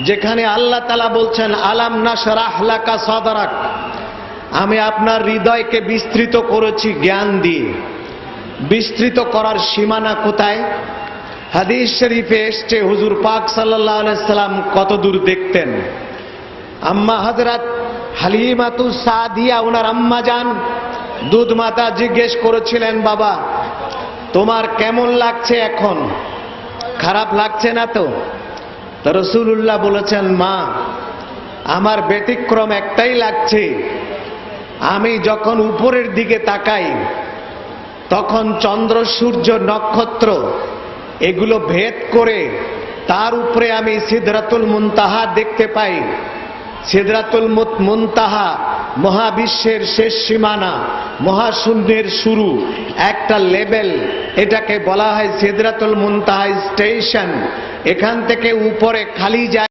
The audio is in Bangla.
যেখানে আল্লাহ তাআলা বলছেন আলাম নাশরাহ লাকা সাদরাক, আমি আপনার হৃদয়কে বিস্তৃত করেছি জ্ঞান দিয়ে। বিস্তৃত করার সীমানা কোথায়? হাদিস শরীফে এসছে হুজুর পাক সাল্লাল্লাহু আলাইহি সাল্লাম কত দূর দেখতেন। আম্মা হযরত হালিমাতু সাদিয়া, ওনার আম্মা জান দুধ মাতা জিজ্ঞেস করেছিলেন, বাবা তোমার কেমন লাগছে এখন, খারাপ লাগছে না তো? রাসূলুল্লাহ বলেছেন, মা আমার ব্যতিক্রম একটাই লাগছে, আমি যখন উপরের দিকে তাকাই তখন চন্দ্র সূর্য নক্ষত্র এগুলো ভেদ করে তার উপরে আমি সিদরাতুল মুনতাহা দেখতে পাই। সিদরাতুল মুনতাহা মহাবিশ্বের শেষ সীমানা, মহাশূন্যের শুরু, একটা লেভেল, এটাকে বলা হয় সিদরাতুল মুনতাহা স্টেশন। এখান থেকে উপরে খালি যায়।